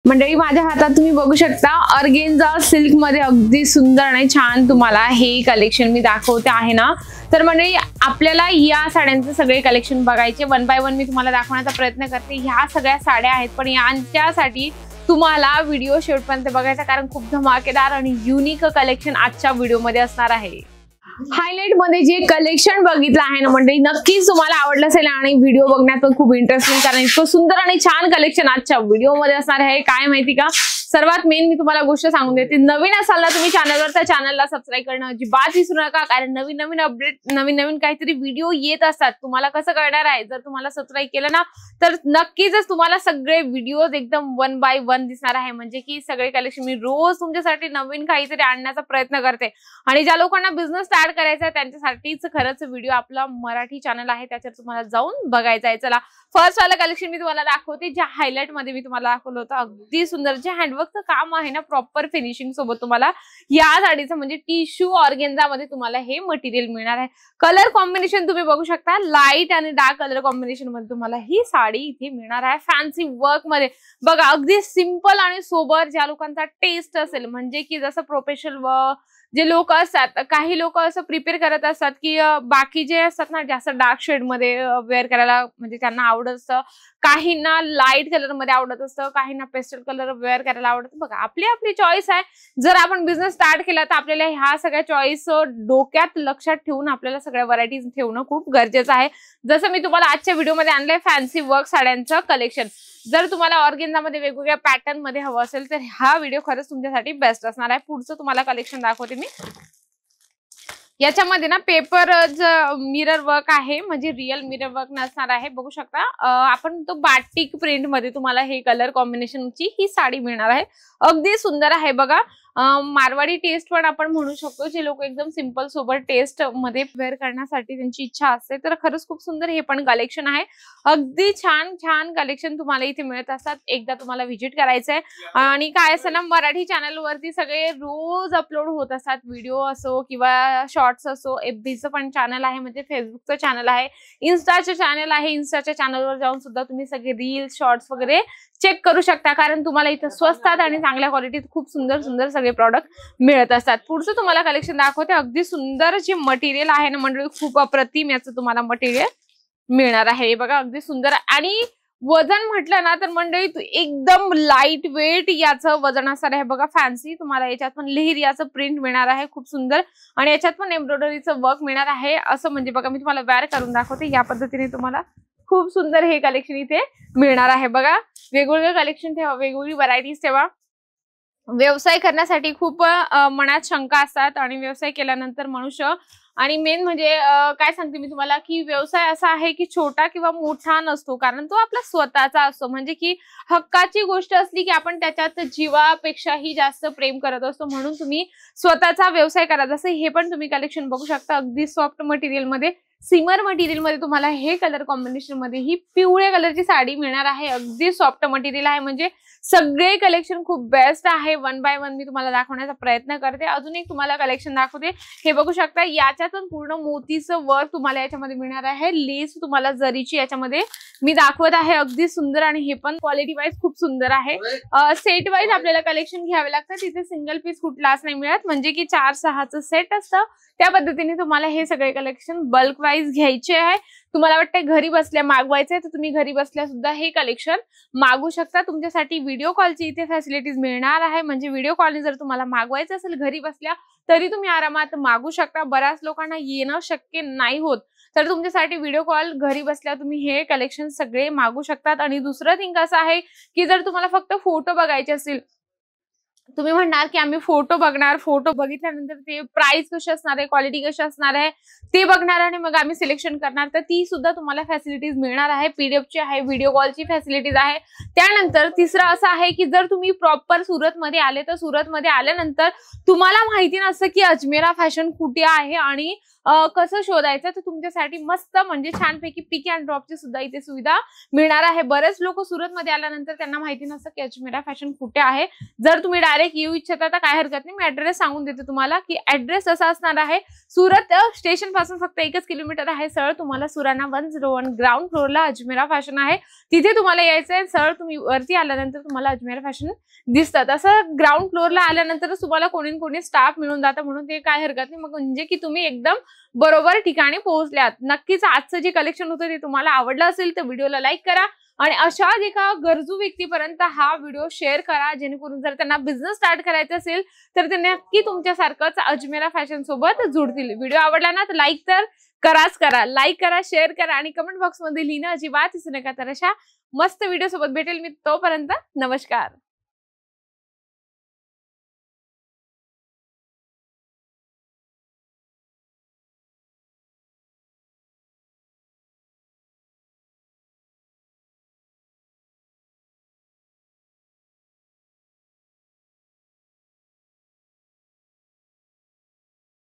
मंडळी माझ्या हातात तुम्ही बघू शकता ऑर्गेन्झा सिल्क मध्ये अगदी सुंदर आणि छान तुम्हाला हे कलेक्शन मी दाखवते आहे ना। तर मंडळी आपल्याला या साड्यांचे सगळे कलेक्शन बघायचे, वन बाय वन मी तुम्हाला दाखवण्याचा प्रयत्न करते। ह्या सगळ्या साड्या आहेत पण यांच्यासाठी तुम्हाला व्हिडिओ शेवटपर्यंत बघायचा, कारण खूप धमाकेदार आणि युनिक कलेक्शन आजच्या व्हिडिओमध्ये असणार आहे। हायलाइट मध्ये जे कलेक्शन बघितलं आहे ना मंडळी, नक्कीच तुम्हाला आवडलं असेल आणि व्हिडिओ बघण्यात पण खूप इंटरेस्टिंग, कारण इतकं सुंदर आणि छान कलेक्शन आजच्या व्हिडिओमध्ये असणार आहे। काय माहिती का, सर्वात मेन मी तुम्हाला गोष्ट सांगून देते, नवीन असाल ना तुम्ही चॅनलवर तर चॅनलला सबस्क्राईब करणं अजिबात विसरू नका, कारण नवीन नवीन अपडेट, नवीन नवीन काहीतरी व्हिडिओ येत असतात। तुम्हाला कसं कळणार आहे, जर तुम्हाला सबस्क्राईब केलं ना तर नक्कीच तुम्हाला सगळे व्हिडिओज एकदम वन बाय वन दिसणार आहे। म्हणजे की सगळे कलेक्शन मी रोज तुमच्यासाठी नवीन काहीतरी आणण्याचा प्रयत्न करते। आणि ज्या लोकांना बिझनेस स्टार्ट करायचा आहे त्यांच्यासाठीच खरंच व्हिडिओ आपला मराठी चॅनल आहे, त्याच्यावर तुम्हाला जाऊन बघायचं आहे। चला फर्स्ट वाला कलेक्शन मी तुम्हाला दाखवते, जे हायलाइट मध्ये मी तुम्हाला दाखवलं होतं। अगदी सुंदर जे हँडवर्कचं काम आहे ना, प्रॉपर फिनिशिंग सोबत तुम्हाला या साडीचं म्हणजे टिश्यू ऑर्गेन्झा मध्ये तुम्हाला हे मटेरियल मिळणार आहे। कलर कॉम्बिनेशन तुम्ही बघू शकता, लाईट आणि डार्क कलर कॉम्बिनेशन मध्ये तुम्हाला ही साडी इथे मिळणार आहे फॅन्सी वर्क मध्ये। बघा अगदी सिंपल आणि सोबर, ज्या लोकांचा टेस्ट असेल, म्हणजे की जसं प्रोफेशनल जे लोक असतात, काही लोक असं प्रिपेअर करत असतात की बाकी जे असतात ना जास्त डार्क शेड मध्ये वेअर करायला म्हणजे त्यांना आवडत असतं, काहींना लाईट कलर मध्ये आवडत असतं, काहींना पेस्टल कलर वेअर करायला आवडतं। बघा आपली आपली चॉईस आहे। जर आपण बिझनेस स्टार्ट केला तर आपल्याला ह्या सगळ्या चॉईस डोक्यात लक्षात ठेवून आपल्याला सगळ्या व्हरायटीज ठेवणं खूप गरजेचं आहे। जसं मी तुम्हाला आजच्या व्हिडिओमध्ये आणलंय फॅन्सी वर्क साड्यांचं कलेक्शन। जर तुम्हाला ऑर्गेन्झा मध्ये वेगवेगळ्या पॅटर्न मध्ये हवं असेल तर हा व्हिडिओ खरंच तुमच्यासाठी बेस्ट असणार आहे। पुढचं तुम्हाला कलेक्शन दाखवते मी। याच्यामध्ये ना पेपर मिरर वर्क आहे, म्हणजे रिअल मिरर वर्क नसणार आहे। बघू शकता आपण तो बाटिक प्रिंट मध्ये तुम्हाला हे कलर कॉम्बिनेशनची ही साडी मिळणार आहे। अगदी सुंदर आहे बघा, मारवाडी टेस्ट पण आपण म्हणू शकतो। जे लोक एकदम सिंपल सोबर टेस्ट मध्ये वेअर करण्यासाठी त्यांची इच्छा असते तर खरंच खूप सुंदर हे पण कलेक्शन आहे। अगदी छान छान कलेक्शन तुम्हाला इथे मिळत असतात, एकदा तुम्हाला व्हिजिट करायचंय। आणि काय असं ना, मराठी चॅनल वरती सगळे रोज अपलोड होत असतात, व्हिडिओ असो किंवा शॉर्ट्स असो। एफबीचं पण चॅनल आहे, म्हणजे फेसबुकचं चॅनल आहे, इन्स्टाचं चॅनल आहे। इन्स्टाच्या चॅनलवर जाऊन सुद्धा तुम्ही सगळे रील्स शॉर्ट्स वगैरे चेक करू शकता, कारण तुम्हाला इथं स्वस्तात आणि चांगल्या क्वालिटीत खूप सुंदर सुंदर सगळे प्रॉडक्ट मिळत असतात। पुढचं तुम्हाला कलेक्शन दाखवते। अगदी सुंदर जे मटेरियल आहे ना मंडळी, खूप अप्रतिम याचं तुम्हाला मटेरियल मिळणार आहे। बघा अगदी सुंदर, आणि वजन म्हटलं ना तर मंडळी एकदम लाईट वेट याचं वजन असणार आहे। बघा फॅन्सी तुम्हाला याच्यात पण लेहर याचं प्रिंट मिळणार आहे, खूप सुंदर, आणि याच्यात पण एम्ब्रॉयडरीचं वर्क मिळणार आहे। असं म्हणजे बघा मी तुम्हाला वेअर करून दाखवते, या पद्धतीने तुम्हाला खूप सुंदर हे कलेक्शन इथे मिळणार आहे। बघा वेगवेगळे कलेक्शन ठेवा, वेगवेगळी व्हरायटीज ठेवा। व्यवसाय करण्यासाठी खूप मनात शंका असतात, आणि व्यवसाय केल्यानंतर मनुष्य, आणि मेन म्हणजे काय सांगते मी तुम्हाला की व्यवसाय असा आहे की छोटा किंवा मोठा नसतो, कारण तो आपला स्वतःचा असतो। म्हणजे की हक्काची गोष्ट असली की आपण त्याच्यात जीवापेक्षाही जास्त प्रेम करत असतो, म्हणून तुम्ही स्वतःचा व्यवसाय करा। जसं हे पण तुम्ही कलेक्शन बघू शकता, अगदी सॉफ्ट मटेरियल मध्ये, सिमर मटेरियल मध्ये तुम्हाला हे कलर कॉम्बिनेशन मध्ये ही पिवळ्या कलरची साडी मिळणार आहे। अगदी सॉफ्ट मटेरियल आहे, म्हणजे सगळे कलेक्शन खूप बेस्ट आहे। वन बाय वन मी तुम्हाला दाखवण्याचा प्रयत्न करते। अजून एक तुम्हाला कलेक्शन दाखवते, हे बघू शकता याच्यातून पूर्ण मोतीचं वर्क तुम्हाला याच्यामध्ये मिळणार आहे। लेस तुम्हाला जरीची याच्यामध्ये मी दाखवत आहे, अगदी सुंदर, आणि हे पण क्वालिटी वाईज खूप सुंदर आहे। सेट वाईज आपल्याला कलेक्शन घ्यावे लागतं, तिथे सिंगल पीस कुठलाच नाही मिळत, म्हणजे की 4-6चं सेट असतं। त्या पद्धतीने तुम्हाला हे सगळे कलेक्शन बल्क वाईज घ्यायचे आहे। तुम्हाला वाटतं घरी बसल्या मागवायचंय तर तुम्ही घरी बसल्या सुद्धा हे कलेक्शन मागवू शकता। तुमच्यासाठी व्हिडिओ कॉलची इथे फॅसिलिटीज मिळणार आहे, म्हणजे व्हिडिओ कॉलने जर तुम्हाला मागवायचं असेल घरी बसल्या तरी तुम्ही आरामात मागवू शकता। बऱ्याच लोकांना येणं शक्य नाही होत, तर तुमच्यासाठी व्हिडिओ कॉल घरी बसल्या तुम्ही हे कलेक्शन सगळे मागवू शकतात। आणि दुसरं थिंग असं आहे की जर तुम्हाला फक्त फोटो बघायचे असतील, तुम्ही म्हणणार की आम्ही फोटो बघणार, फोटो बघितल्यानंतर ते प्राइस कशी असणार आहे, क्वालिटी कशी असणार आहे ते बघणार, आणि मग आम्ही सिलेक्शन करणार, तर ती सुद्धा तुम्हाला फॅसिलिटीज मिळणार आहे। पीडीएफची आहे, व्हिडिओ कॉलची फॅसिलिटीज आहे। त्यानंतर तिसरं असं आहे की जर तुम्ही प्रॉपर सुरत मध्ये आले तर सुरत मध्ये आल्यानंतर तुम्हाला माहिती नसतं की अजमेरा फॅशन कुठे आहे आणि कसं शोधायचं, तर तुमच्यासाठी मस्त म्हणजे छानपैकी पिक अँड ड्रॉपची सुद्धा इथे सुविधा मिळणार आहे। बरेच लोक सुरत मध्ये आल्यानंतर त्यांना माहिती नसतं की अजमेरा फॅशन कुठे आहे। जर तुम्ही डायरेक्ट डायरेक्ट येऊ इच्छिता तर काय हरकत नाही, मी ऍड्रेस सांगून देते तुम्हाला की ऍड्रेस असा असणार आहे, सुरत स्टेशन पासून फक्त 1 किलोमीटर आहे सरळ तुम्हाला सुराणा 101 ग्राउंड फ्लोअरला अजमेरा फॅशन आहे, तिथे तुम्हाला यायचं आहे. सरळ तुम्ही वरती आल्यानंतर तुम्हाला अजमेरा फॅशन दिसतात. असं ग्राउंड फ्लोअरला आल्यानंतर तुम्हाला कोणी स्टाफ मिळून जातं, म्हणून ते काय हरकत नाही. मग म्हणजे की तुम्ही एकदम बरोबर ठिकाणी पोहोचल्यात. नक्कीच आजचं जे कलेक्शन होतं ते तुम्हाला आवडलं असेल तर व्हिडिओला लाईक करा आणि अशाच एका गरजू व्यक्तीपर्यंत हा व्हिडिओ शेअर करा, जेणेकरून जर त्यांना बिझनेस स्टार्ट करायचा असेल तर ते नक्की तुमच्यासारखंच अजमेरा फॅशन सोबत जुडतील. व्हिडिओ आवडला ना तर लाईक तर कराच करा, लाईक करा, शेअर करा आणि कमेंट बॉक्स मध्ये लिहिणं अजिबात विसरू नका. तर अशा मस्त व्हिडिओ सोबत भेटेल मी, तोपर्यंत नमस्कार.